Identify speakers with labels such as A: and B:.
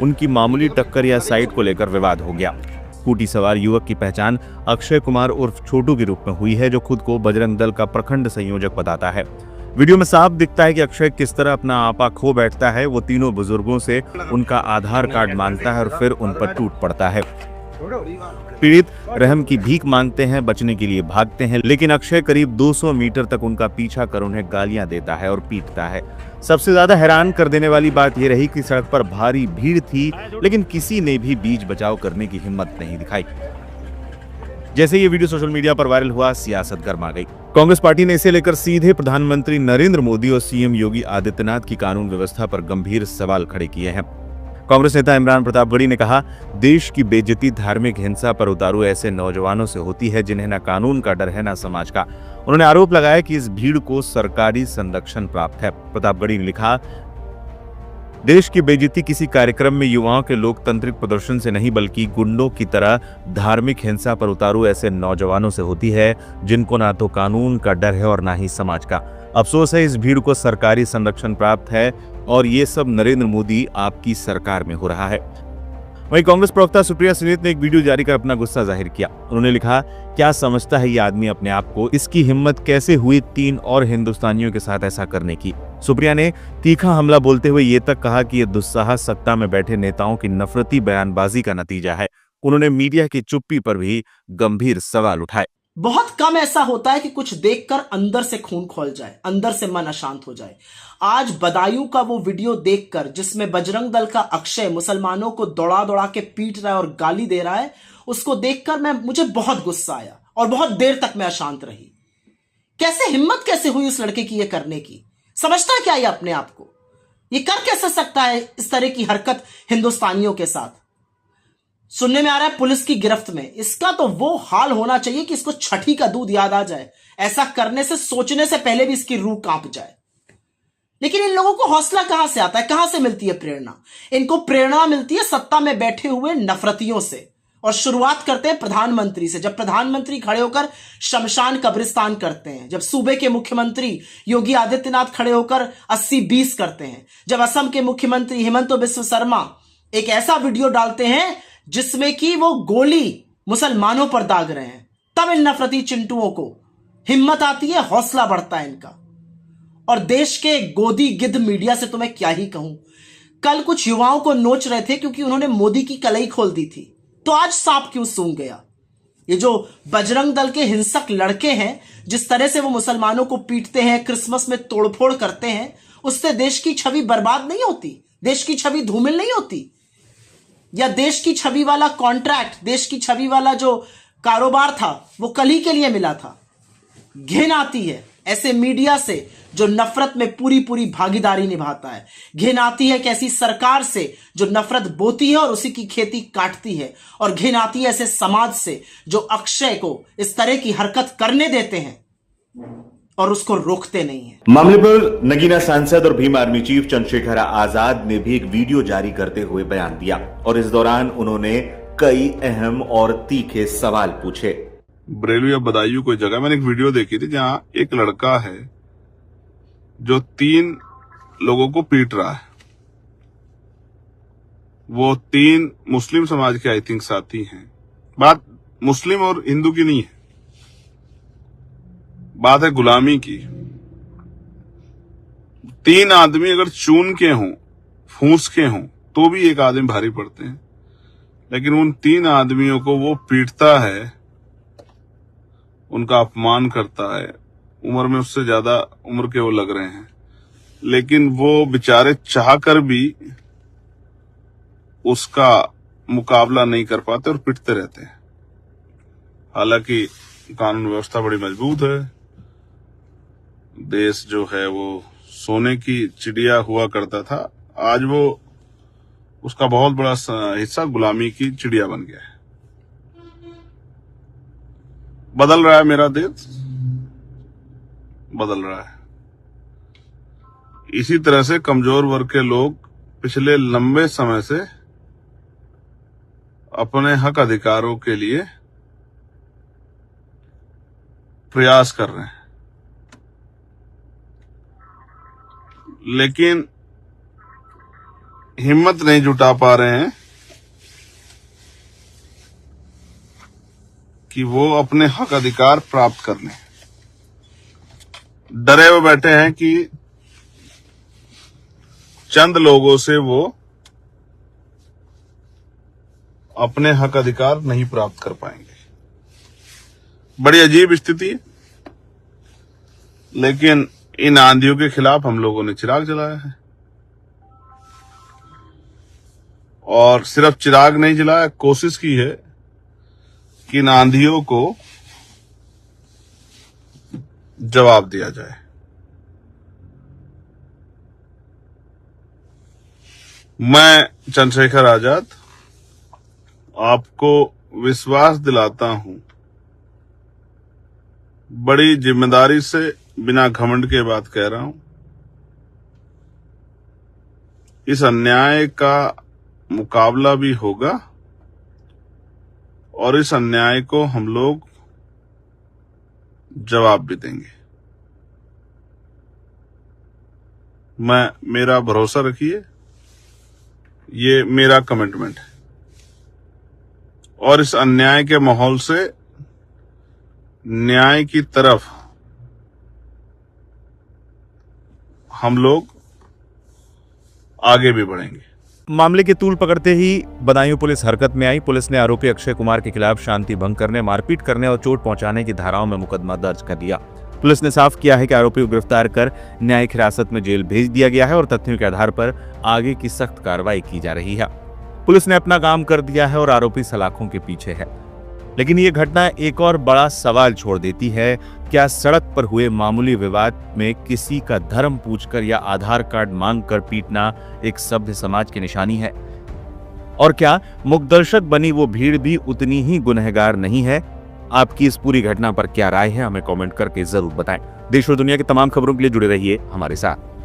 A: उनकी मामूली टक्कर या साइट को लेकर विवाद हो गया। स्कूटी सवार युवक की पहचान अक्षय कुमार उर्फ छोटू के रूप में हुई है, जो खुद को बजरंग दल का प्रखंड संयोजक बताता है। वीडियो में साफ दिखता है कि अक्षय किस तरह अपना आपा खो बैठता है। वो तीनों बुजुर्गों से उनका आधार कार्ड मांगता है और फिर उन पर टूट पड़ता है। पीड़ित रहम की भीख मांगते हैं, बचने के लिए भागते हैं, लेकिन अक्षय करीब 200 मीटर तक उनका पीछा कर उन्हें गालियां देता है और पीटता है। सबसे ज्यादा हैरान कर देने वाली बात यह रही कि सड़क पर भारी भीड़ थी, लेकिन किसी ने भी बीच बचाव करने की हिम्मत नहीं दिखाई। जैसे ये वीडियो सोशल मीडिया पर वायरल हुआ, सियासत गर्मा गई। कांग्रेस पार्टी ने इसे लेकर सीधे प्रधानमंत्री नरेंद्र मोदी और सीएम योगी आदित्यनाथ की कानून व्यवस्था पर गंभीर सवाल खड़े किए हैं। कांग्रेस नेता इमरान प्रतापगढ़ी ने कहा, देश की बेइज्जती धार्मिक हिंसा पर उतारू ऐसे नौजवानों से होती है जिन्हें न कानून का डर है न समाज का। उन्होंने आरोप लगाया कि इस भीड़ को सरकारी संरक्षण प्राप्त है। प्रतापगढ़ी ने लिखा, देश की बेइज्जती किसी कार्यक्रम में युवाओं के लोकतांत्रिक प्रदर्शन से नहीं, बल्कि गुंडों की तरह धार्मिक हिंसा पर उतारू ऐसे नौजवानों से होती है जिनको ना तो कानून का डर है और ना ही समाज का। अफसोस है, इस भीड़ को सरकारी संरक्षण प्राप्त है और ये सब नरेंद्र मोदी आपकी सरकार में हो रहा है। वहीं कांग्रेस प्रवक्ता सुप्रिया सुनीत ने एक वीडियो जारी कर अपना गुस्सा जाहिर किया। उन्होंने लिखा, क्या समझता है ये आदमी अपने आप को? इसकी हिम्मत कैसे हुई 3 और हिंदुस्तानियों के साथ ऐसा करने की? सुप्रिया ने तीखा हमला बोलते हुए ये तक कहा कि यह दुस्साहस सत्ता में बैठे नेताओं की नफरती बयानबाजी का नतीजा है। उन्होंने मीडिया की चुप्पी पर भी गंभीर सवाल उठाए।
B: बहुत कम ऐसा होता है कि कुछ देखकर अंदर से खून खौल जाए, अंदर से मन अशांत हो जाए। आज बदायूं का वो वीडियो देखकर, जिसमें बजरंग दल का अक्षय मुसलमानों को दौड़ा दौड़ा के पीट रहा है और गाली दे रहा है, उसको देखकर मुझे बहुत गुस्सा आया और बहुत देर तक मैं अशांत रही। कैसे हिम्मत कैसे हुई उस लड़के की ये करने की? समझता है क्या ये अपने आप को? ये कर कैसे सकता है इस तरह की हरकत हिंदुस्तानियों के साथ? सुनने में आ रहा है पुलिस की गिरफ्त में। इसका तो वो हाल होना चाहिए कि इसको छठी का दूध याद आ जाए। ऐसा करने से, सोचने से पहले भी इसकी रूह कांप जाए। लेकिन इन लोगों को हौसला कहां से आता है? कहां से मिलती है प्रेरणा? इनको प्रेरणा मिलती है सत्ता में बैठे हुए नफरतियों से। और शुरुआत करते हैं प्रधानमंत्री से। जब प्रधानमंत्री खड़े होकर शमशान कब्रिस्तान करते हैं, जब सूबे के मुख्यमंत्री योगी आदित्यनाथ खड़े होकर 80-20 करते हैं, जब असम के मुख्यमंत्री हिमंत बिस्व शर्मा एक ऐसा वीडियो डालते हैं जिसमें कि वो गोली मुसलमानों पर दाग रहे हैं, तब इन नफरती चिंटुओं को हिम्मत आती है, हौसला बढ़ता है इनका। और देश के गोदी गिद्ध मीडिया से तो मैं क्या ही कहूं। कल कुछ युवाओं को नोच रहे थे क्योंकि उन्होंने मोदी की कलई खोल दी थी, तो आज सांप क्यों सूंघ गया? ये जो बजरंग दल के हिंसक लड़के हैं, जिस तरह से वो मुसलमानों को पीटते हैं, क्रिसमस में तोड़फोड़ करते हैं, उससे देश की छवि बर्बाद नहीं होती, देश की छवि धूमिल नहीं होती? या देश की छवि वाला कॉन्ट्रैक्ट, देश की छवि वाला जो कारोबार था, वो कल ही के लिए मिला था? घिन आती है ऐसे मीडिया से जो नफरत में पूरी पूरी भागीदारी निभाता है। घिन आती है कैसी सरकार से जो नफरत बोती है और उसी की खेती काटती है। और घिन आती है ऐसे समाज से जो अक्षय को इस तरह की हरकत करने देते हैं और उसको रोकते नहीं है।
A: मामले पर नगीना सांसद और भीम आर्मी चीफ चंद्रशेखर आजाद ने भी एक वीडियो जारी करते हुए बयान दिया और इस दौरान उन्होंने कई अहम और तीखे सवाल पूछे।
C: बरेली या बदायूं कोई जगह मैंने एक वीडियो देखी थी जहां एक लड़का है जो 3 लोगों को पीट रहा है। वो 3 मुस्लिम समाज के आई थिंक साथी हैं। बात मुस्लिम और हिंदू की नहीं है, बात है गुलामी की। 3 आदमी अगर चून के हों, फूस के हों, तो भी एक आदमी भारी पड़ते हैं, लेकिन उन 3 आदमियों को वो पीटता है, उनका अपमान करता है। उम्र में उससे ज्यादा उम्र के वो लग रहे हैं, लेकिन वो बेचारे चाहकर भी उसका मुकाबला नहीं कर पाते और पिटते रहते हैं। हालांकि कानून व्यवस्था बड़ी मजबूत है, देश जो है वो सोने की चिड़िया हुआ करता था, आज वो उसका बहुत बड़ा हिस्सा गुलामी की चिड़िया बन गया है। बदल रहा है मेरा देश, बदल रहा है। इसी तरह से कमजोर वर्ग के लोग पिछले लंबे समय से अपने हक अधिकारों के लिए प्रयास कर रहे हैं, लेकिन हिम्मत नहीं जुटा पा रहे हैं कि वो अपने हक अधिकार प्राप्त कर लें। डरे हुए बैठे हैं कि चंद लोगों से वो अपने हक अधिकार नहीं प्राप्त कर पाएंगे। बड़ी अजीब स्थिति है, लेकिन इन आंधियों के खिलाफ हम लोगों ने चिराग जलाया है। और सिर्फ चिराग नहीं जलाया, कोशिश की है कि इन आंधियों को जवाब दिया जाए। मैं चंद्रशेखर आजाद आपको विश्वास दिलाता हूं, बड़ी जिम्मेदारी से, बिना घमंड के बात कह रहा हूं, इस अन्याय का मुकाबला भी होगा और इस अन्याय को हम लोग जवाब भी देंगे। मेरा भरोसा रखिए, ये मेरा कमिटमेंट है। और इस अन्याय के माहौल से न्याय की तरफ हम लोग आगे भी बढ़ेंगे।
A: मामले की तूल पकड़ते ही बदायूं पुलिस हरकत में आई। पुलिस ने आरोपी अक्षय कुमार के खिलाफ शांति भंग करने, मारपीट करने और चोट पहुंचाने की धाराओं में मुकदमा दर्ज कर दिया। पुलिस ने साफ किया है कि आरोपी को गिरफ्तार कर न्यायिक हिरासत में जेल भेज दिया गया है और तथ्यों के आधार पर आगे की सख्त कार्रवाई की जा रही है। पुलिस ने अपना काम कर दिया है और आरोपी सलाखों के पीछे है। लेकिन ये घटना एक और बड़ा सवाल छोड़ देती है। क्या सड़क पर हुए मामूली विवाद में किसी का धर्म पूछकर या आधार कार्ड मांगकर पीटना एक सभ्य समाज की निशानी है? और क्या मूकदर्शक बनी वो भीड़ भी उतनी ही गुनहगार नहीं है? आपकी इस पूरी घटना पर क्या राय है, हमें कमेंट करके जरूर बताएं। देश और दुनिया की तमाम खबरों के लिए जुड़े रहिए हमारे साथ।